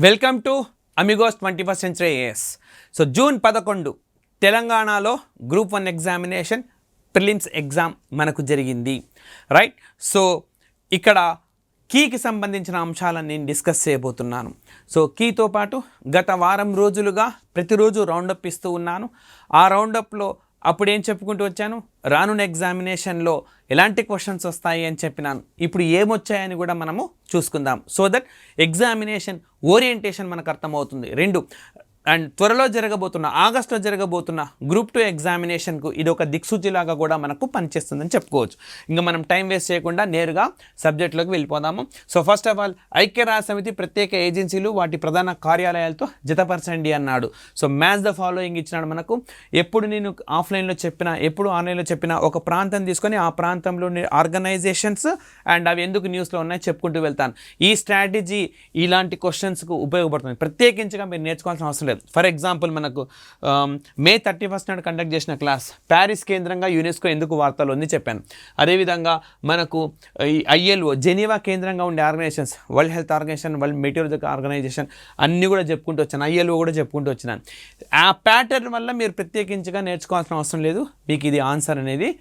Welcome to Amigos 21st century AS. So June 11 తెలంగాణలో group 1 examination prelims exam మనకు జరిగింది, right. So ఇక్కడ కీకి సంబంధించిన అంశాలను నేను డిస్కస్ చేయబోతున్నాను. సో కీతో పాటు గత వారం రోజులుగా ప్రతిరోజు రౌండప్ ఇస్తూ ఉన్నాను. ఆ రౌండప్లో అప్పుడు ఏం చెప్పుకుంటూ వచ్చాను, రానున్న ఎగ్జామినేషన్లో ఎలాంటి క్వశ్చన్స్ వస్తాయి అని చెప్పినాను. ఇప్పుడు ఏమొచ్చాయని కూడా మనము చూసుకుందాం, సో దట్ ఎగ్జామినేషన్ ఓరియంటేషన్ మనకు అర్థమవుతుంది. రెండు అండ్ త్వరలో జరగబోతున్న ఆగస్టులో జరగబోతున్న గ్రూప్ 2 ఎగ్జామినేషన్కు ఇది ఒక దిక్సూచిలాగా కూడా మనకు పనిచేస్తుందని చెప్పుకోవచ్చు. ఇంకా మనం టైం వేస్ట్ చేయకుండా నేరుగా సబ్జెక్టులోకి వెళ్ళిపోదాము. సో ఫస్ట్ ఆఫ్ ఆల్ ఐక్యరాజ్య సమితి ప్రత్యేక ఏజెన్సీలు వాటి ప్రధాన కార్యాలయాలతో జతపరచండి అన్నాడు. సో మ్యాచ్ ద ఫాలోయింగ్ ఇచ్చినాడు మనకు. ఎప్పుడు నేను ఆఫ్లైన్లో చెప్పినా ఎప్పుడు ఆన్లైన్లో చెప్పినా ఒక ప్రాంతం తీసుకొని ఆ ప్రాంతంలోని ఆర్గనైజేషన్స్ అండ్ అవి ఎందుకు న్యూస్లో ఉన్నాయి చెప్పుకుంటూ వెళ్తాను. ఈ స్ట్రాటజీ ఇలాంటి క్వశ్చన్స్కు ఉపయోగపడుతుంది. ప్రత్యేకించగా మీరు నేర్చుకోవాల్సిన అవసరం లేదు. ఫర్ ఎగ్జాంపుల్ మనకు మే 31 నాడు కండక్ట్ చేసిన క్లాస్ ప్యారిస్ కేంద్రంగా యునెస్కో ఎందుకు వార్తలు ఉంది చెప్పాను. అదేవిధంగా మనకు ఈ ఐఎల్ఓ జెనీవా కేంద్రంగా ఉండే organisations, world health organisation, world material organisation అన్నీ కూడా చెప్పుకుంటూ వచ్చాను. ఐఎల్ఓ కూడా చెప్పుకుంటూ వచ్చినాను. ఆ ప్యాటర్న్ వల్ల మీరు ప్రత్యేకించగా నేర్చుకోవాల్సిన అవసరం లేదు, మీకు ఇది ఆన్సర్ అనేది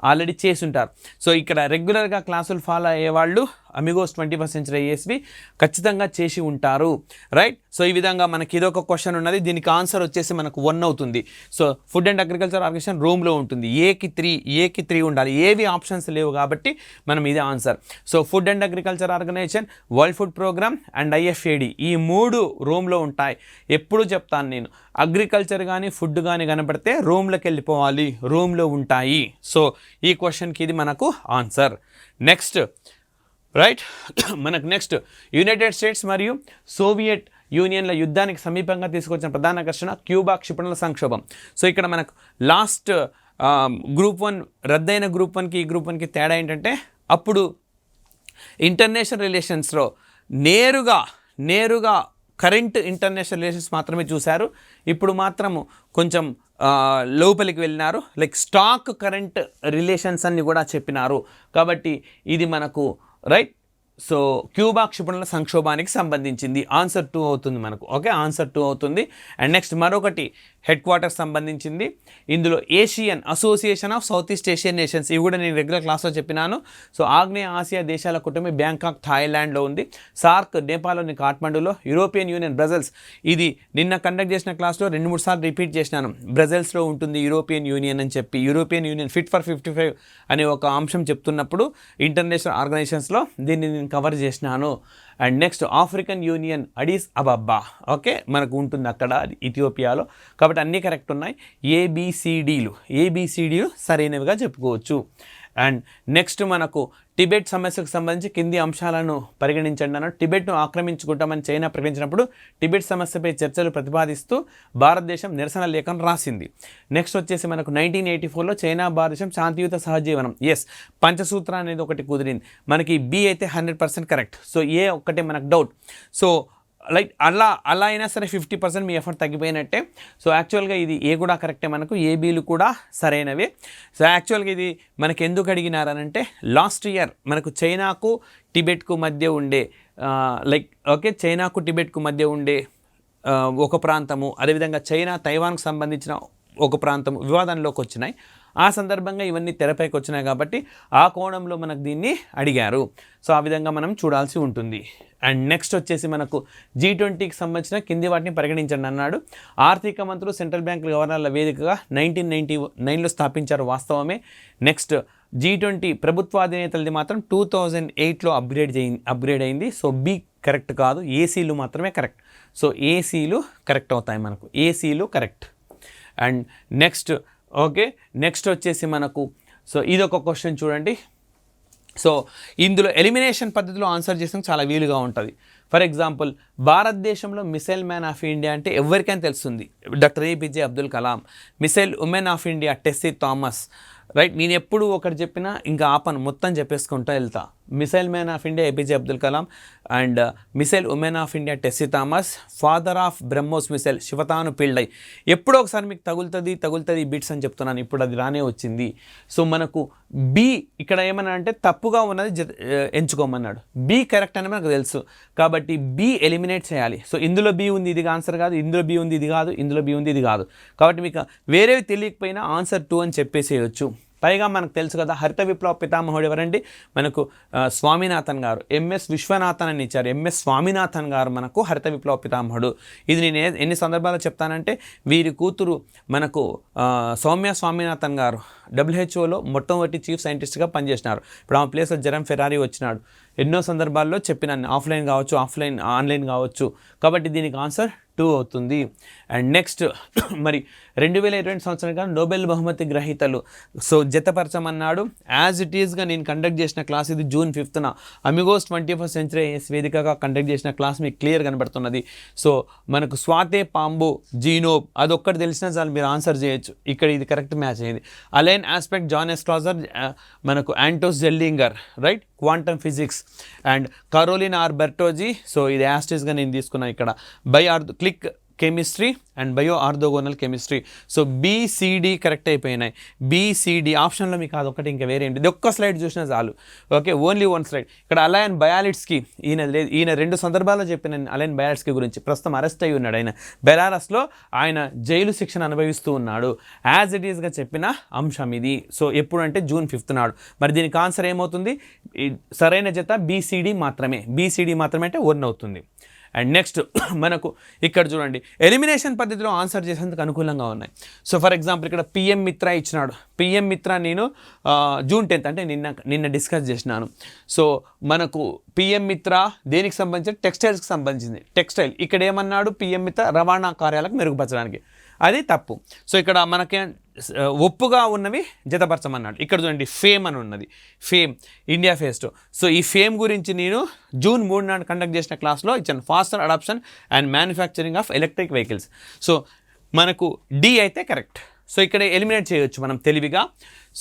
ఆల్రెడీ చేసి ఉంటారు. సో ఇక్కడ రెగ్యులర్గా క్లాసులు ఫాలో అయ్యేవాళ్ళు అమిగోస్ 21st సెంచరీ ఏఎస్వి ఖచ్చితంగా చేసి ఉంటారు, రైట్. సో ఈ విధంగా మనకి ఇదొక క్వశ్చన్ ఉన్నది, దీనికి ఆన్సర్ వచ్చేసి మనకు 1 అవుతుంది. So food and agriculture organization రోమ్లో ఉంటుంది. ఏకి 3 ఉండాలి, ఏవి ఆప్షన్స్ లేవు కాబట్టి మనం ఇదే answer. So food and agriculture organization, world food programme and IFAD ఈ 3 రోమ్లో ఉంటాయి. ఎప్పుడు చెప్తాను నేను, అగ్రికల్చర్ కానీ ఫుడ్ కానీ కనపడితే రోమ్లోకి వెళ్ళిపోవాలి, రోమ్లో ఉంటాయి. సో ఈ క్వశ్చన్కి ఇది మనకు ఆన్సర్. నెక్స్ట్ రైట్ మనకు నెక్స్ట్ యునైటెడ్ స్టేట్స్ మరియు సోవియట్ యూనియన్ల యుద్ధానికి సమీపంగా తీసుకొచ్చిన ప్రధాన ఘర్షణ క్యూబా క్షిపణుల సంక్షోభం. సో ఇక్కడ మనకు లాస్ట్ గ్రూప్ 1 రద్దయిన గ్రూప్ 1కి ఈ గ్రూప్ 1కి తేడా ఏంటంటే, అప్పుడు ఇంటర్నేషనల్ రిలేషన్స్లో నేరుగా కరెంట్ ఇంటర్నేషనల్ రిలేషన్స్ మాత్రమే చూశారు. ఇప్పుడు మాత్రము కొంచెం లోపలికి వెళ్ళినారు, లైక్ స్టాక్ కరెంట్ రిలేషన్స్ అన్ని కూడా చెప్పినారు. కాబట్టి ఇది మనకు రైట్. సో క్యూబా క్షిపణుల సంక్షోభానికి సంబంధించింది ఆన్సర్ 2 అవుతుంది మనకు. ఓకే, ఆన్సర్ 2 అవుతుంది. అండ్ నెక్స్ట్ మరొకటి హెడ్ క్వార్టర్స్ సంబంధించింది. ఇందులో Asian association of south east Asian nations, ఇవి కూడా నేను రెగ్యులర్ క్లాస్లో చెప్పినాను. సో ఆగ్నేయ ఆసియా దేశాల కుటుంబం బ్యాంకాక్ థాయిలాండ్లో ఉంది. సార్క్ నేపాల్లోని కాఠ్మండూలో, యూరోపియన్ యూనియన్ బ్రజెల్స్, ఇది నిన్న కండక్ట్ చేసిన క్లాస్లో 2-3 సార్లు రిపీట్ చేసినాను. బ్రజెల్స్లో ఉంటుంది యూరోపియన్ యూనియన్ అని చెప్పి, యూరోపియన్ యూనియన్ ఫిట్ ఫర్ 55 అనే ఒక అంశం చెప్తున్నప్పుడు ఇంటర్నేషనల్ ఆర్గనైజేషన్స్లో దీన్ని నేను కవర్ చేసినాను. And next African Union Addis Ababa, okay మనకు ఉంటుంది అక్కడ ఇథియోపియాలో. కాబట్టి అన్నీ కరెక్ట్ ఉన్నాయి. ఏబిసిడీలు సరైనవిగా చెప్పుకోవచ్చు. అండ్ నెక్స్ట్ మనకు టిబెట్ సమస్యకు సంబంధించి కింది అంశాలను పరిగణించండి అన్నాడు. టిబెట్ను ఆక్రమించుకుంటామని చైనా ప్రకటించినప్పుడు టిబెట్ సమస్యపై చర్చలు ప్రతిపాదిస్తూ భారతదేశం నిరసన లేఖను రాసింది. నెక్స్ట్ వచ్చేసి మనకు 1984లో చైనా భారతదేశం శాంతియుత సహజీవనం, ఎస్ పంచసూత్ర అనేది ఒకటి కుదిరింది మనకి. బి అయితే 100% కరెక్ట్. సో ఏ ఒక్కటే మనకు డౌట్. సో లైక్ అలా అయినా సరే 50% మీ ఎఫర్ట్ తగ్గిపోయినట్టే. సో యాక్చువల్గా ఇది ఏ కూడా కరెక్టే మనకు, ఏబీలు కూడా సరైనవే. సో యాక్చువల్గా ఇది మనకు ఎందుకు అడిగినారనంటే, లాస్ట్ ఇయర్ మనకు చైనాకు టిబెట్కు మధ్య ఉండే చైనాకు టిబెట్కు మధ్య ఉండే ఒక ప్రాంతము, అదేవిధంగా చైనా తైవాన్కు సంబంధించిన ఒక ప్రాంతం వివాదంలోకి వచ్చినాయి. ఆ సందర్భంగా ఇవన్నీ తెరపైకి వచ్చినాయి కాబట్టి ఆ కోణంలో మనకు దీన్ని అడిగారు. సో ఆ విధంగా మనం చూడాల్సి ఉంటుంది. అండ్ నెక్స్ట్ వచ్చేసి మనకు G20కి సంబంధించిన కింది వాటిని పరిగణించండి అన్నాడు. ఆర్థిక మంత్రులు సెంట్రల్ బ్యాంక్ గవర్నర్ల వేదికగా 1999లో స్థాపించారు, వాస్తవమే. నెక్స్ట్ G20 ప్రభుత్వాధినేతలది మాత్రం 2008లో అప్గ్రేడ్ అయింది. సో బి కరెక్ట్ కాదు, ఏసీలు మాత్రమే కరెక్ట్. సో ఏసీలు కరెక్ట్ అవుతాయి మనకు, ఏసీలు కరెక్ట్. అండ్ నెక్స్ట్ నెక్స్ట్ వచ్చేసి మనకు సో ఇదొక క్వశ్చన్ చూడండి. సో ఇందులో ఎలిమినేషన్ పద్ధతిలో ఆన్సర్ చేసిన చాలా వీలుగా ఉంటుంది. ఫర్ ఎగ్జాంపుల్ భారతదేశంలో మిసైల్ మ్యాన్ ఆఫ్ ఇండియా అంటే ఎవరికైనా తెలుస్తుంది, doctor APJ Abdul Kalam. Missile women of India Tessy Thomas. Right. నేను ఎప్పుడు ఒకటి చెప్పినా ఇంకా ఆపను, మొత్తం చెప్పేసుకుంటూ వెళ్తా. Missile man of India APJ Abdul Kalam and missile women of India Tessy Thomas, father of BrahMos missile Sivathanu Pillai. ఎప్పుడో ఒకసారి మీకు తగులుతుంది బిట్స్ అని చెప్తున్నాను, ఇప్పుడు అది రానే వచ్చింది. సో మనకు బి ఇక్కడ ఏమన్నా అంటే తప్పుగా ఉన్నది ఎంచుకోమన్నాడు. బి కరెక్ట్ అని మనకు తెలుసు కాబట్టి బి ఎలిమినేట్ చేయాలి. సో ఇందులో బి ఉంది ఇది ఆన్సర్ కాదు, ఇందులో బి ఉంది ఇది కాదు, ఇందులో బి ఉంది ఇది కాదు. కాబట్టి మీకు వేరేవి తెలియకపోయినా ఆన్సర్ 2 అని చెప్పేసేయచ్చు. పైగా మనకు తెలుసు కదా హరిత విప్లవ పితామహుడు ఎవరండి, మనకు స్వామినాథన్ గారు. ఎంఎస్ విశ్వనాథన్ అని ఇచ్చారు, ఎంఎస్ స్వామినాథన్ గారు మనకు హరిత విప్లవ పితామహుడు. ఇది నేను ఎన్ని సందర్భాల్లో చెప్తానంటే వీరి కూతురు మనకు సౌమ్య స్వామినాథన్ గారు WHOలో మొట్టమొదటి చీఫ్ సైంటిస్ట్గా పనిచేసినారు. ఇప్పుడు ఆమె ప్లేస్లో జెరమ్ ఫెరారీ వచ్చినాడు. ఎన్నో సందర్భాల్లో చెప్పినాను, ఆఫ్లైన్ కావచ్చు ఆన్లైన్ కావచ్చు. కాబట్టి దీనికి ఆన్సర్ 2 అవుతుంది. అండ్ నెక్స్ట్ మరి 2020 సంవత్సరంగా నోబెల్ బహుమతి గ్రహీతలు సో జతపరచమన్నాడు. యాజ్ ఇట్ ఈస్గా నేను కండక్ట్ చేసిన క్లాస్ ఇది June 5th Amigos 21st Century వేదికగా కండక్ట్ చేసిన క్లాస్ మీకు క్లియర్ కనబడుతున్నది. సో మనకు స్వాతే పాంబో జీనోబ్ అదొక్కటి తెలిసినా చాలు మీరు ఆన్సర్ చేయొచ్చు. ఇక్కడ ఇది కరెక్ట్ మ్యాచ్ అయింది. అలైన్ ఆస్పెక్ట్ జాన్ ఎస్ట్రాజర్, మనకు Anton Zeilinger right quantum physics and Carolyn R Bertozzi. So ఇది యాస్టేజ్గా నేను తీసుకున్నాను ఇక్కడ. Click chemistry and bioorthogonal chemistry. So BCD correct అయిపోయినాయి. BCD ఆప్షన్లో మీకు అదొకటి ఇంకా వేరే ఏంటి, ఇది ఒక్క స్లైడ్ చూసినా చాలు. Okay, only 1 slide. ఇక్కడ అలైన్ బయాలిట్స్కి ఈయన 2 సందర్భాల్లో చెప్పిన అలైన్ బయాలిట్స్కి గురించి. ప్రస్తుతం అరెస్ట్ అయ్యి ఉన్నాడు ఆయన, బెలారస్లో ఆయన జైలు శిక్షణ అనుభవిస్తూ ఉన్నాడు. యాజ్ ఇట్ ఈస్గా చెప్పిన అంశం ఇది. సో ఎప్పుడు అంటే June 5th నాడు. మరి దీనికి ఆన్సర్ ఏమవుతుంది, సరైన జత BCD మాత్రమే. BCD మాత్రమే అంటే 1 అవుతుంది. అండ్ నెక్స్ట్ మనకు ఇక్కడ చూడండి ఎలిమినేషన్ పద్ధతిలో ఆన్సర్ చేసేందుకు అనుకూలంగా ఉన్నాయి. సో ఫర్ ఎగ్జాంపుల్ ఇక్కడ PM మిత్ర ఇచ్చినాడు. PM మిత్ర నేను June 10th అంటే నిన్న డిస్కస్ చేసినాను. సో మనకు PM మిత్ర దేనికి సంబంధించి, టెక్స్టైల్స్కి సంబంధించింది. టెక్స్టైల్ ఇక్కడ ఏమన్నాడు, PM మిత్ర రవాణా కార్యాలకు మెరుగుపరచడానికి, అది తప్పు. సో ఇక్కడ మనకి ఒప్పుగా ఉన్నవి జతపరచమన్నాడు. ఇక్కడ చూడండి ఫేమ్ అని ఉన్నది, ఫేమ్ ఇండియా ఫెస్ట్. సో ఈ ఫేమ్ గురించి నేను June 3 నాడు కండక్ట్ చేసిన క్లాస్లో ఇచ్చాను, faster adoption and manufacturing of electric vehicles. So మనకు D అయితే కరెక్ట్. సో ఇక్కడ ఎలిమినేట్ చేయొచ్చు మనం తెలివిగా.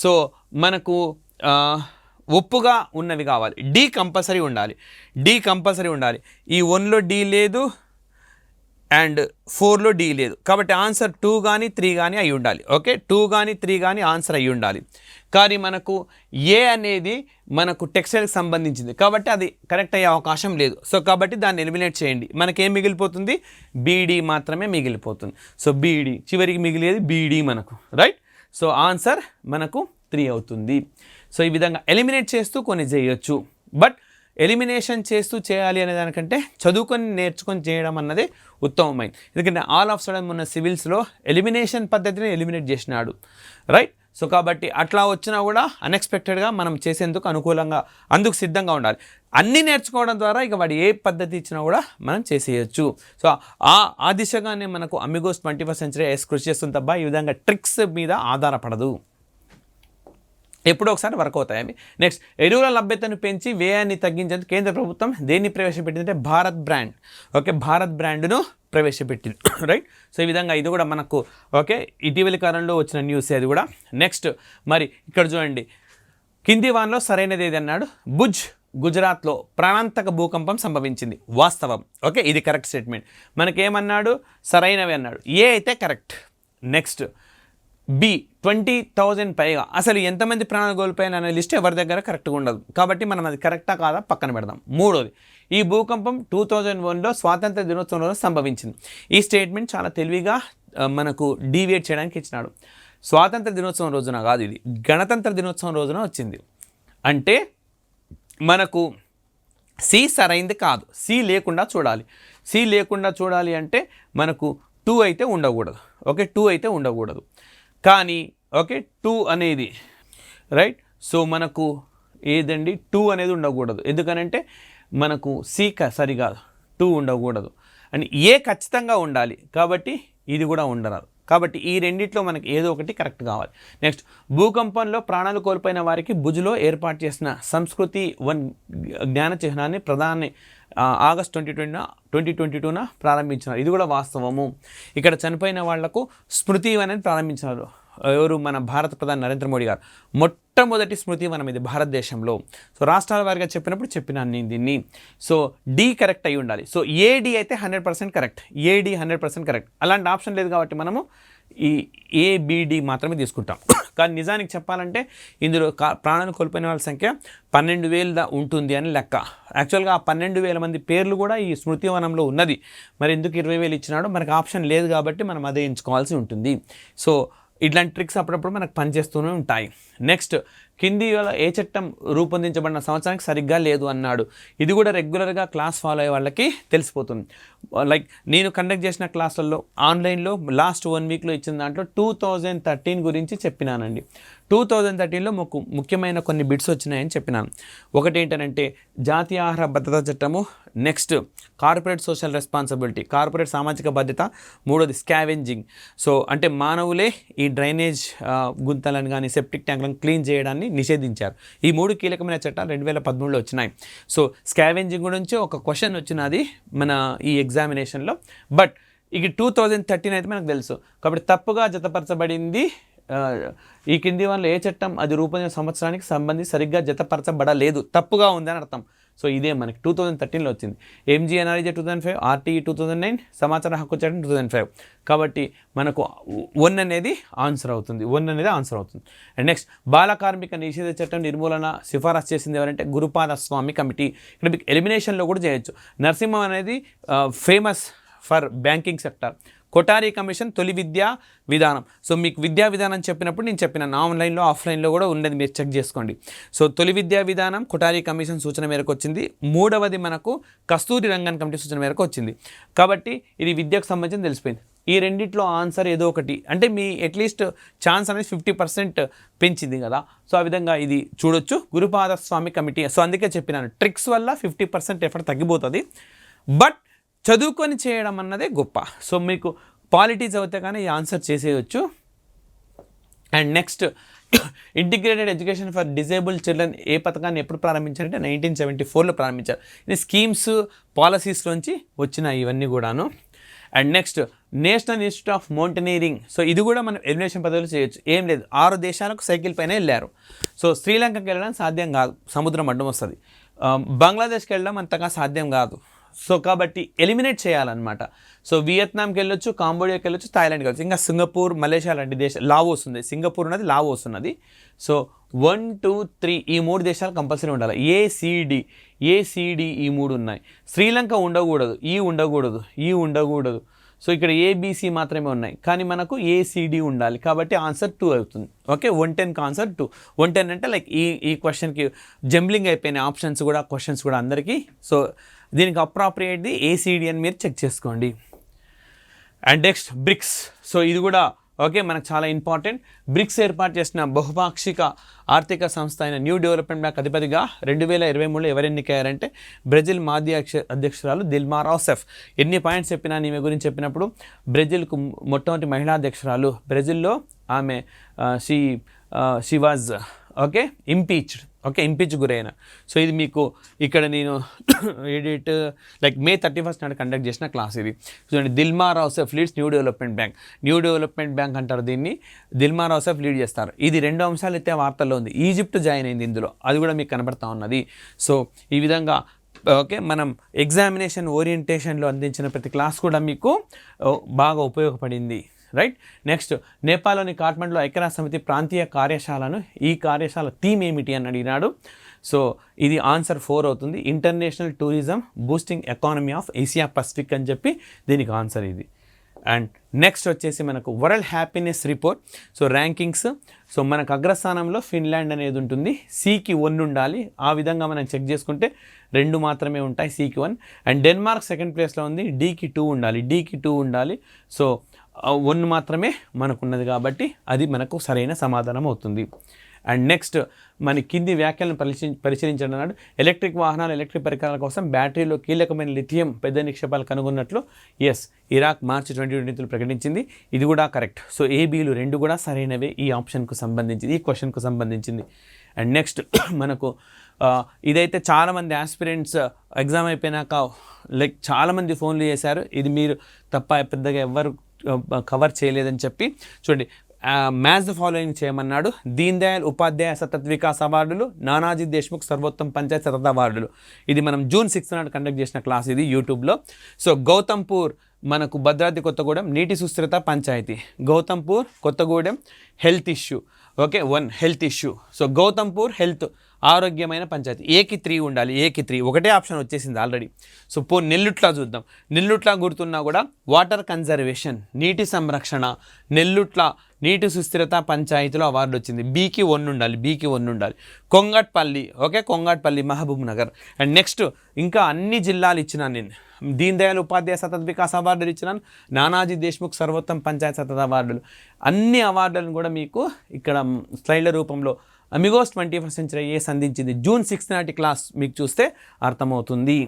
సో మనకు ఒప్పుగా ఉన్నవి కావాలి, D కంపల్సరీ ఉండాలి. D కంపల్సరీ ఉండాలి. ఈ 1లో D లేదు అండ్ 4లో D లేదు. కాబట్టి ఆన్సర్ 2 కానీ 3 కానీ అయి ఉండాలి. ఓకే, 2 కానీ 3 కానీ ఆన్సర్ అయి ఉండాలి. కానీ మనకు A అనేది మనకు టెక్స్టైల్కి సంబంధించింది కాబట్టి అది కరెక్ట్ అయ్యే అవకాశం లేదు. సో కాబట్టి దాన్ని ఎలిమినేట్ చేయండి. మనకేం మిగిలిపోతుంది, BD మాత్రమే మిగిలిపోతుంది. సో BD చివరికి మిగిలేది BD మనకు రైట్. సో ఆన్సర్ మనకు 3 అవుతుంది. సో ఈ విధంగా ఎలిమినేట్ చేస్తూ కొన్ని చేయొచ్చు. బట్ ఎలిమినేషన్ చేస్తూ చేయాలి అనే దానికంటే చదువుకొని నేర్చుకొని చేయడం అన్నది ఉత్తమమైంది. ఎందుకంటే ఆల్ ఆఫ్ సడన్ మొన్న సివిల్స్లో ఎలిమినేషన్ పద్ధతిని ఎలిమినేట్ చేసినాడు రైట్. సో కాబట్టి అట్లా వచ్చినా కూడా అన్ఎక్స్పెక్టెడ్గా మనం చేసేందుకు అనుకూలంగా అందుకు సిద్ధంగా ఉండాలి. అన్నీ నేర్చుకోవడం ద్వారా ఇక వాడు ఏ పద్ధతి ఇచ్చినా కూడా మనం చేసేయచ్చు. సో ఆ దిశగానే మనకు అమిగోస్ 21st Century కృషి చేస్తుంది తప్ప ఈ విధంగా ట్రిక్స్ మీద ఆధారపడదు. ఎప్పుడో ఒకసారి వర్క్ అవుతాయి అవి. నెక్స్ట్ ఎరువుల లభ్యతను పెంచి వ్యయాన్ని తగ్గించేందుకు కేంద్ర ప్రభుత్వం దేన్ని ప్రవేశపెట్టిందంటే భారత్ బ్రాండ్. ఓకే, భారత్ బ్రాండ్ను ప్రవేశపెట్టింది రైట్. సో ఈ విధంగా ఇది కూడా మనకు ఓకే ఇటీవలి కాలంలో వచ్చిన న్యూస్ అది కూడా. నెక్స్ట్ మరి ఇక్కడ చూడండి కింది వాన్లో సరైనది ఏది అన్నాడు. భుజ్ గుజరాత్లో ప్రాణాంతక భూకంపం సంభవించింది, వాస్తవం. ఓకే, ఇది కరెక్ట్ స్టేట్మెంట్. మనకేమన్నాడు, సరైనవి అన్నాడు. ఏ అయితే కరెక్ట్. నెక్స్ట్ B 20,000 పైగా. అసలు ఎంతమంది ప్రాణాలు కోల్పోయాను అనే లిస్ట్ ఎవరి దగ్గర కరెక్ట్గా ఉండదు కాబట్టి మనం అది కరెక్టా కాదా పక్కన పెడదాం. మూడోది, ఈ భూకంపం 2001లో స్వాతంత్ర దినోత్సవం రోజు సంభవించింది. ఈ స్టేట్మెంట్ చాలా తెలివిగా మనకు డీవియేట్ చేయడానికి ఇచ్చినాడు. స్వాతంత్ర దినోత్సవం రోజున కాదు, ఇది గణతంత్ర దినోత్సవం రోజున వచ్చింది. అంటే మనకు సి సరైంది కాదు, సి లేకుండా చూడాలి. సి లేకుండా చూడాలి అంటే మనకు 2 అయితే ఉండకూడదు. ఓకే, 2 అయితే ఉండకూడదు. కానీ ఓకే 2 అనేది రైట్. సో మనకు ఏదండి 2 అనేది ఉండకూడదు. ఎందుకనంటే మనకు సి సరికాదు, 2 ఉండకూడదు అని ఏ ఖచ్చితంగా ఉండాలి. కాబట్టి ఇది కూడా ఉండరాదు. కాబట్టి ఈ రెండిట్లో మనకి ఏదో ఒకటి కరెక్ట్ కావాలి. నెక్స్ట్ భూకంపంలో ప్రాణాలు కోల్పోయిన వారికి భుజ్లో ఏర్పాటు చేసిన సంస్కృతి 1 జ్ఞాన చిహ్నాన్ని ప్రధాని ఆగస్ట్ 2022 ప్రారంభించినారు. ఇది కూడా వాస్తవము. ఇక్కడ చనిపోయిన వాళ్లకు స్మృతి అనేది ప్రారంభించినారు. ఎవరు మన భారత ప్రధాని నరేంద్ర మోడీ గారు మొట్టమొదటి స్మృతివనం ఇది భారతదేశంలో. సో రాష్ట్రాల వారిగా చెప్పినప్పుడు చెప్పినాను నేను దీన్ని. సో డి కరెక్ట్ అయి ఉండాలి. సో ఏడి అయితే 100% కరెక్ట్, ఏడి 100% కరెక్ట్. అలాంటి ఆప్షన్ లేదు కాబట్టి మనము ఈ ఏబిడి మాత్రమే తీసుకుంటాం. కానీ నిజానికి చెప్పాలంటే ఇందులో ప్రాణాలు కోల్పోయిన వాళ్ళ సంఖ్య 12,000 ఉంటుంది అని లెక్క. యాక్చువల్గా ఆ 12,000 మంది పేర్లు కూడా ఈ స్మృతివనంలో ఉన్నది. మరి ఎందుకు 20,000 ఇచ్చినాడో మనకు ఆప్షన్ లేదు కాబట్టి మనం అదే ఎంచుకోవాల్సి ఉంటుంది. సో ఇట్లాంటి ట్రిక్స్ అప్పుడప్పుడు మనకు పనిచేస్తూనే ఉంటాయి. నెక్స్ట్, కింది ఏ చట్టం రూపొందించబడిన సంవత్సరానికి సరిగ్గా లేదు అన్నాడు. ఇది కూడా రెగ్యులర్గా క్లాస్ ఫాలో అయ్యే వాళ్ళకి తెలిసిపోతుంది. లైక్ నేను కండక్ట్ చేసిన క్లాసుల్లో ఆన్లైన్లో లాస్ట్ 1 వీక్లో ఇచ్చిన దాంట్లో 2013 గురించి చెప్పినానండి. 2013లో ముఖ్యమైన కొన్ని బిట్స్ వచ్చినాయని చెప్పినాను. ఒకటి ఏంటంటే జాతీయ ఆహార భద్రతా చట్టము, next corporate social responsibility, corporate సామాజిక బాధ్యత, మూడోది స్కావెంజింగ్. సో అంటే మానవులే ఈ డ్రైనేజ్ గుంతలను కానీ సెప్టిక్ ట్యాంకులను క్లీన్ చేయడాన్ని నిషేధించారు. ఈ 3 కీలకమైన చట్టాలు 2013లో వచ్చినాయి. సో స్కావెంజింగ్ గురించి ఒక క్వశ్చన్ వచ్చినది మన ఈ ఎగ్జామినేషన్లో. బట్ ఇక 2013 అయితే మనకు తెలుసు కాబట్టి తప్పుగా జతపరచబడింది ఈ కింది వల్ల ఏ చట్టం అది రూపొందించిన సంవత్సరానికి సంబంధించి సరిగ్గా జతపరచబడలేదు, తప్పుగా ఉందని అర్థం. సో ఇదే మనకి 2013లో వచ్చింది. ఎంజీఎన్ఆర్ఈజే 2005, ఆర్టీఈ 2009, సమాచార హక్కు చట్టం 2005. కాబట్టి మనకు 1 అనేది ఆన్సర్ అవుతుంది. 1 అనేది ఆన్సర్ అవుతుంది. అండ్ నెక్స్ట్, బాల కార్మిక నిషేధ చట్టం నిర్మూలన సిఫారసు చేసింది ఎవరంటే గురుపాద స్వామి కమిటీ. ఇక్కడ మీకు ఎలిమినేషన్లో కూడా చేయొచ్చు. నరసింహం అనేది famous for banking sector. Kothari commission తొలి విద్యా విధానం. సో మీకు విద్యా విధానం చెప్పినప్పుడు నేను చెప్పినాను, ఆన్లైన్లో ఆఫ్లైన్లో కూడా ఉండేది, మీరు చెక్ చేసుకోండి. సో తొలి విద్యా విధానం కొఠారి కమిషన్ సూచన మేరకు వచ్చింది. మూడవది మనకు కస్తూరి రంగన్ కమిటీ సూచన మేరకు వచ్చింది. కాబట్టి ఇది విద్యకు సంబంధించి తెలిసిపోయింది. ఈ రెండిట్లో ఆన్సర్ ఏదో ఒకటి అంటే మీ అట్లీస్ట్ ఛాన్స్ అనేది 50% పెంచింది కదా. సో ఆ విధంగా ఇది చూడొచ్చు. గురుపాద స్వామి కమిటీ. సో అందుకే చెప్పినాను, ట్రిక్స్ వల్ల 50% ఎఫర్ట్ తగ్గిపోతుంది. బట్ చదువుకొని చేయడం అన్నదే గొప్ప. సో మీకు పాలిటీ చదివితే కానీ ఈ ఆన్సర్ చేసేయచ్చు. And next, integrated education for disabled children ఏ పథకాన్ని ఎప్పుడు ప్రారంభించారంటే 1974లో ప్రారంభించారు. ఇది స్కీమ్స్ పాలసీస్లోంచి వచ్చినాయి ఇవన్నీ కూడాను. And next, national institute of mountaineering. So ఇది కూడా మనం ఎలిమినేషన్ పద్ధతిలో చేయొచ్చు. ఏం లేదు, 6 దేశాలకు సైకిల్ పైన వెళ్ళారు. సో శ్రీలంకకి వెళ్ళడం సాధ్యం కాదు, సముద్రం అడ్డం వస్తుంది. బంగ్లాదేశ్కి వెళ్ళడం అంతగా సాధ్యం కాదు. సో కాబట్టి ఎలిమినేట్ చేయాలన్నమాట. సో వియత్నాంకి వెళ్ళొచ్చు, కాంబోడియాకి వెళ్ళొచ్చు, థాయిలాండ్కి వెళ్ళొచ్చు, ఇంకా సింగపూర్, మలేషియా లాంటి దేశాలు, లావోస్ ఉంది, సింగపూర్ ఉన్నది, లావోస్ ఉన్నది. సో 1, 2, 3 ఈ 3 దేశాలు కంపల్సరీ ఉండాలి. ఏసీడి ఈ 3 ఉన్నాయి. శ్రీలంక ఉండకూడదు, ఉండకూడదు. సో ఇక్కడ ఏబిసి మాత్రమే ఉన్నాయి, కానీ మనకు ఏసీడి ఉండాలి. కాబట్టి ఆన్సర్ 2 అవుతుంది. Okay, 110కి answer 2. 110 అంటే లైక్ ఈ క్వశ్చన్కి జంబ్లింగ్ అయిపోయినాయి ఆప్షన్స్ కూడా, క్వశ్చన్స్ కూడా అందరికీ. సో దీనికి అప్రాప్రియేట్ది ఏసీడి అని మీరు చెక్ చేసుకోండి. And next, bricks. సో ఇది కూడా ఓకే మనకు చాలా ఇంపార్టెంట్. బ్రిక్స్ ఏర్పాటు చేసిన బహుపాక్షిక ఆర్థిక సంస్థ అయిన న్యూ డెవలప్మెంట్ బ్యాంక్ అధిపతిగా 2023లో ఎవరు ఎన్నికయ్యారంటే బ్రెజిల్ మాజీ అధ్యక్షురాలు దిల్మా రౌసెఫ్. ఎన్ని పాయింట్స్ చెప్పినా ఈమె గురించి చెప్పినప్పుడు, బ్రెజిల్కు మొట్టమొదటి మహిళా అధ్యక్షురాలు. బ్రెజిల్లో ఆమె షీ వాజ్ ఇంపీచ్ గురైన. సో ఇది మీకు ఇక్కడ నేను ఎడిట్ లైక్ May 31 నాడు కండక్ట్ చేసిన క్లాస్ ఇది. చూడండి, Dilma Rousseff leads new development bank అంటారు దీన్ని. దిల్మా రౌసెఫ్ లీడ్ చేస్తారు. ఇది 2 అంశాలు అయితే వార్తల్లో ఉంది. ఈజిప్ట్ జాయిన్ అయింది ఇందులో, అది కూడా మీకు కనబడతా ఉన్నది. సో ఈ విధంగా ఓకే మనం ఎగ్జామినేషన్ ఓరియంటేషన్లో అందించిన ప్రతి క్లాస్ కూడా మీకు బాగా ఉపయోగపడింది. రైట్. నెక్స్ట్, నేపాల్లోని కాఠ్మండ్లో ఐక్యరాజ్య సమితి ప్రాంతీయ కార్యశాలను, ఈ కార్యశాల థీమ్ ఏమిటి అని అడిగినాడు. సో ఇది ఆన్సర్ 4 అవుతుంది. International tourism boosting economy of Asia Pacific అని చెప్పి దీనికి ఆన్సర్ ఇది. అండ్ నెక్స్ట్ వచ్చేసి మనకు world happiness report. So rankings. So మనకు అగ్రస్థానంలో ఫిన్లాండ్ అనేది ఉంటుంది. సికి 1 ఉండాలి. ఆ విధంగా మనం చెక్ చేసుకుంటే 2 మాత్రమే ఉంటాయి, సికి 1. అండ్ డెన్మార్క్ సెకండ్ ప్లేస్లో ఉంది, డికి 2 ఉండాలి. సో 1 మాత్రమే మనకున్నది కాబట్టి అది మనకు సరైన సమాధానం అవుతుంది. అండ్ నెక్స్ట్, మన కింది వ్యాఖ్యలను పరిశీలించండి అన్నాడు. ఎలక్ట్రిక్ వాహనాలు, ఎలక్ట్రిక్ పరికరాల కోసం బ్యాటరీలో కీలకమైన లిథియం పెద్ద నిక్షేపాలు కనుగొన్నట్లు ఇరాక్ మార్చి 2023 ప్రకటించింది. ఇది కూడా కరెక్ట్. సో ఏబీలు 2 కూడా సరైనవే ఈ ఆప్షన్కు సంబంధించింది, ఈ క్వశ్చన్కు సంబంధించింది. అండ్ నెక్స్ట్ మనకు ఇదైతే చాలామంది ఆస్పిరెంట్స్ ఎగ్జామ్ అయిపోయినాక లైక్ చాలామంది ఫోన్లు చేశారు. ఇది మీరు తప్ప పెద్దగా ఎవ్వరు కవర్ చేయలేదని చెప్పి చూడండి. మ్యాచ్ ద ఫాలోయింగ్ చేయమన్నాడు. దీన్ దయాళ్ ఉపాధ్యాయ సతత్ వికాస్ అవార్డులు, నానాజీ దేశ్ముఖ్ సర్వోత్తమ్ పంచాయత్ సతత్ అవార్డులు. ఇది మనం జూన్ 6 నాడు కండక్ట్ చేసిన క్లాస్ ఇది యూట్యూబ్లో. సో గౌతంపూర్ మనకు భద్రాద్రి కొత్తగూడెం నీటి సుస్థిరత panchayat, Gautampur Kothagudem health issue, okay 1 health issue. So Gautampur health ఆరోగ్యమైన పంచాయతీ, ఏకి 3 ఉండాలి, ఏకి 3 ఒకటే ఆప్షన్ వచ్చేసింది ఆల్రెడీ. సో నెల్లుట్లా చూద్దాం. నెల్లుట్లా గుర్తున్నా కూడా వాటర్ కన్జర్వేషన్ నీటి సంరక్షణ నెల్లుట్ల నీటి సుస్థిరత పంచాయతీలో అవార్డు వచ్చింది. బీకి 1 ఉండాలి, బీకి 1 ఉండాలి. Kongatpalli, okay Kongatpalli Mahabubnagar. And next ఇంకా అన్ని జిల్లాలు ఇచ్చినాను నేను. దీన్ దయాళ్ ఉపాధ్యాయ సతత్ వికాస్ అవార్డులు ఇచ్చినాను, నానాజీ దేశ్ముఖ్ సర్వోత్తమ్ పంచాయత్ సతత్ అవార్డులు. అన్ని అవార్డులను కూడా మీకు ఇక్కడ స్లైడ్ల రూపంలో అమిగోస్ 21st సెంచరీ ఐఏఎస్ అందించింది. జూన్ 6 నాటి క్లాస్ మీకు చూస్తే అర్థమవుతుంది,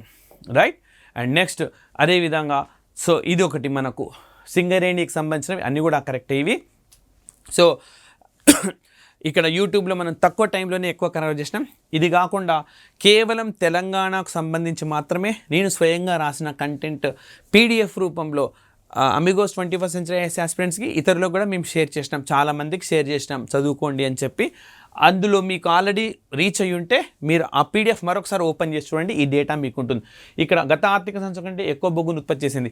రైట్. అండ్ నెక్స్ట్ అదేవిధంగా సో ఇది ఒకటి మనకు సింగరేణికి సంబంధించినవి అన్నీ కూడా కరెక్ట్ ఇవి. సో ఇక్కడ యూట్యూబ్లో మనం తక్కువ టైంలోనే ఎక్కువ కవర్ చేసినాం. ఇది కాకుండా కేవలం తెలంగాణకు సంబంధించి మాత్రమే నేను స్వయంగా రాసిన కంటెంట్ పీడిఎఫ్ రూపంలో అమిగోస్ 21st సెంచరీ ఐఏఎస్ ఆస్పిరెంట్స్కి ఇతరులకు కూడా మేము షేర్ చేసినాం, చాలామందికి షేర్ చేసినాం చదువుకోండి అని చెప్పి. అందులో మీకు ఆల్రెడీ రీచ్ అయ్యి ఉంటే మీరు ఆ పీడిఎఫ్ మరొకసారి ఓపెన్ చేసి చూడండి, ఈ డేటా మీకు ఉంటుంది. ఇక్కడ గత ఆర్థిక సంవత్సరం కంటే ఎక్కువ బొగ్గును ఉత్పత్తి చేసింది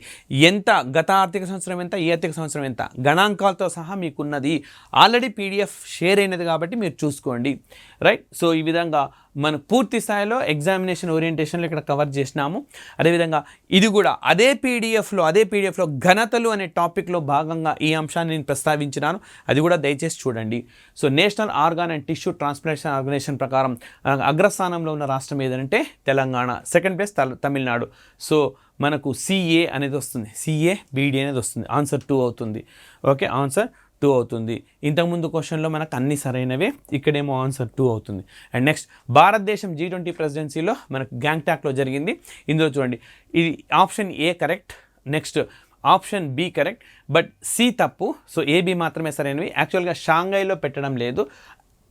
ఎంత, గత ఆర్థిక సంవత్సరం ఎంత, ఈ ఆర్థిక సంవత్సరం ఎంత, గణాంకాలతో సహా మీకున్నది ఆల్రెడీ పీడిఎఫ్ షేర్ అయినది కాబట్టి మీరు చూసుకోండి, రైట్. సో ఈ విధంగా మనం పూర్తి స్థాయిలో ఎగ్జామినేషన్ ఓరియంటేషన్లో ఇక్కడ కవర్ చేసినాము. అదేవిధంగా ఇది కూడా అదే పీడిఎఫ్లో ఘనతలు అనే టాపిక్లో భాగంగా ఈ అంశాన్ని నేను ప్రస్తావించినాను, అది కూడా దయచేసి చూడండి. So national organ and tissue transplantation organisation ప్రకారం అగ్రస్థానంలో ఉన్న రాష్ట్రం ఏదంటే Telangana, second place Tamil Nadu. So మనకు సిఏ అనేది వస్తుంది, సిఏ బీడీ అనేది వస్తుంది, ఆన్సర్ 2 అవుతుంది, ఓకే ఆన్సర్ 2 అవుతుంది. ఇంతకుముందు క్వశ్చన్లో మనకు అన్ని సరైనవే, ఇక్కడేమో ఆన్సర్ 2 అవుతుంది. అండ్ నెక్స్ట్ భారతదేశం G20 ప్రెసిడెన్సీలో మనకు గ్యాంగ్టాక్లో జరిగింది. ఇందులో చూడండి ఇది option A correct, next option B correct, but C తప్పు. సో ఏబి మాత్రమే సరైనవి. యాక్చువల్గా షాంఘైలో పెట్టడం లేదు,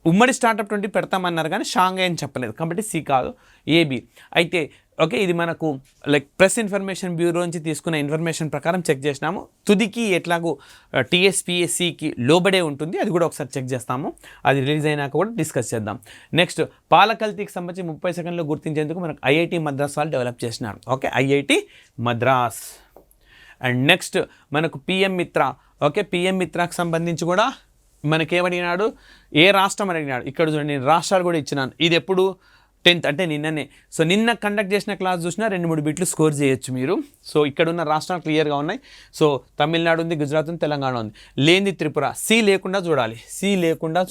ఉమ్మడి స్టార్టప్ 20 పెడతామన్నారు కానీ షాంఘై అని చెప్పలేదు, కాబట్టి సి కాదు, ఏబి. అయితే ఓకే ఇది మనకు లైక్ ప్రెస్ ఇన్ఫర్మేషన్ బ్యూరో నుంచి తీసుకున్న ఇన్ఫర్మేషన్ ప్రకారం చెక్ చేసినాము. తుదికి ఎట్లాగూ TSPSCకి లోబడే ఉంటుంది, అది కూడా ఒకసారి చెక్ చేస్తాము, అది రిలీజ్ అయినాక కూడా డిస్కస్ చేద్దాం. నెక్స్ట్ పాలకల్తీకి సంబంధించి 30 సెకండ్లో గుర్తించేందుకు మనకు IIT మద్రాస్ వాళ్ళు డెవలప్ చేసినారు, okay IIT Madras. And next మనకు PM మిత్ర, ఓకే PM మిత్రాకి సంబంధించి కూడా మనకేమడిగినాడు, ఏ రాష్ట్రం అడిగినాడు. ఇక్కడ చూడండి నేను రాష్ట్రాలు కూడా ఇచ్చినాను. ఇది ఎప్పుడు 10th అంటే నిన్ననే. సో నిన్న కండక్ట్ చేసిన క్లాస్ చూసినా 2-3 బిట్లు స్కోర్ చేయొచ్చు మీరు. సో ఇక్కడ ఉన్న రాష్ట్రాలు క్లియర్గా ఉన్నాయి. సో తమిళనాడు ఉంది, గుజరాత్ ఉంది, తెలంగాణ ఉంది, లేనిది త్రిపుర. సి లేకుండా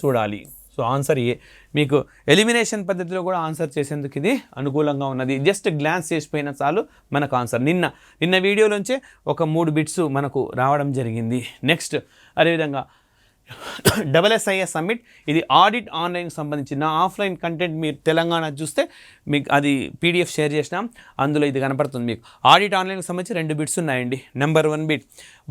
చూడాలి. సో ఆన్సర్ ఏ. మీకు ఎలిమినేషన్ పద్ధతిలో కూడా ఆన్సర్ చేసేందుకు ఇది అనుకూలంగా ఉన్నది. జస్ట్ గ్లాన్స్ చేసిపోయినా చాలు మనకు ఆన్సర్. నిన్న వీడియోలోంచే ఒక 3 బిట్స్ మనకు రావడం జరిగింది. నెక్స్ట్ అదేవిధంగా SSIS సమ్మిట్, ఇది ఆడిట్ ఆన్లైన్కి సంబంధించి నా ఆఫ్లైన్ కంటెంట్ మీరు తెలంగాణ చూస్తే మీకు అది PDF షేర్ చేసినాం, అందులో ఇది కనపడుతుంది మీకు. ఆడిట్ ఆన్లైన్కి సంబంధించి 2 బిట్స్ ఉన్నాయండి. నెంబర్ 1 బిట్,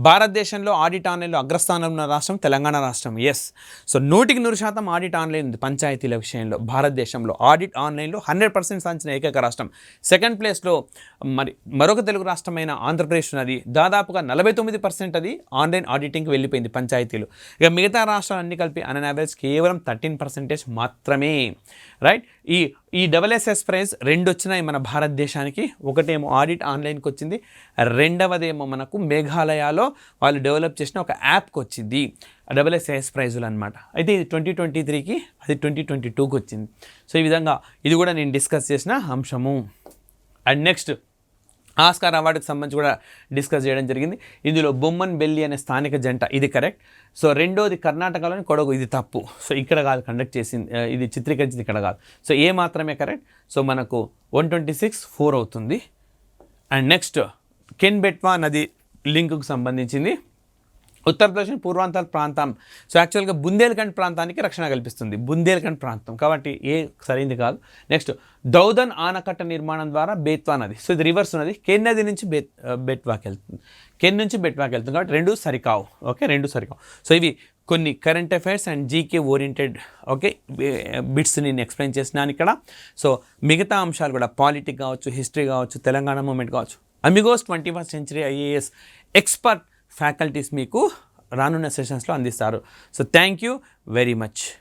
భారతదేశంలో ఆడిట్ ఆన్లైన్లో అగ్రస్థానంలో ఉన్న రాష్ట్రం తెలంగాణ రాష్ట్రం. ఎస్. సో 100% ఆడిట్ ఆన్లైన్ ఉంది పంచాయతీల విషయంలో. భారతదేశంలో ఆడిట్ ఆన్లైన్లో 100% సాధించిన ఏకైక రాష్ట్రం. సెకండ్ ప్లేస్లో మరొక తెలుగు రాష్ట్రమైన ఆంధ్రప్రదేశ్ ఉన్నది. దాదాపుగా 49% అది ఆన్లైన్ ఆడిటింగ్కి వెళ్ళిపోయింది పంచాయతీలు. ఇక మిగతా రాష్ట్రాలు అన్ని కలిపి అన్ యావరేజ్ కేవలం 13% మాత్రమే, రైట్. ఈ SSS ప్రైజ్ 2 వచ్చినాయి మన భారతదేశానికి. ఒకటేమో ఆడిట్ ఆన్లైన్కి వచ్చింది, రెండవదేమో మనకు మేఘాలయలో వాళ్ళు డెవలప్ చేసిన ఒక యాప్కి వచ్చింది SSS ప్రైజులు అనమాట. అయితే ఇది 2023కి, అది 2022కి వచ్చింది. సో ఈ విధంగా ఇది కూడా నేను డిస్కస్ చేసిన అంశము. అండ్ నెక్స్ట్ ఆస్కార్ అవార్డుకి సంబంధించి కూడా డిస్కస్ చేయడం జరిగింది. ఇందులో బొమ్మన్ బెల్లి అనే స్థానిక జంట, ఇది కరెక్ట్. సో రెండోది కర్ణాటకలోని కొడగు, ఇది తప్పు. సో ఇక్కడ కాదు కండక్ట్ చేసింది, ఇది చిత్రీకరించింది ఇక్కడ కాదు. సో ఏ మాత్రమే కరెక్ట్. సో మనకు 126-4 అవుతుంది. అండ్ నెక్స్ట్ కెన్ బెట్వా నది లింక్కు సంబంధించింది. ఉత్తరప్రదేశ్ పూర్వాంచల్ ప్రాంతం, సో యాక్చువల్గా బుందేల్ఖండ్ ప్రాంతానికి రక్షణ కల్పిస్తుంది, బుందేల్ఖండ్ ప్రాంతం, కాబట్టి ఏ సరైంది కాదు. నెక్స్ట్ దౌదన్ ఆనకట్ట నిర్మాణం ద్వారా బేత్వా నది, సో ఇది రివర్స్ ఉన్నది, కెన్ నది నుంచి బెట్వాకి వెళ్తుంది, కెన్ నుంచి బెట్వాకి వెళ్తుంది, కాబట్టి 2 సరికావు, ఓకే 2 సరికావు. సో ఇవి కొన్ని current affairs and GK oriented okay bits నేను ఎక్స్ప్లెయిన్ చేసినాను ఇక్కడ. సో మిగతా అంశాలు కూడా పాలిటిక్ కావచ్చు, హిస్టరీ కావచ్చు, తెలంగాణ మూమెంట్ కావచ్చు, Amigos 21st century IAS expert faculties మీకు రానున్న సెషన్స్లో అందిస్తారు. So thank you very much.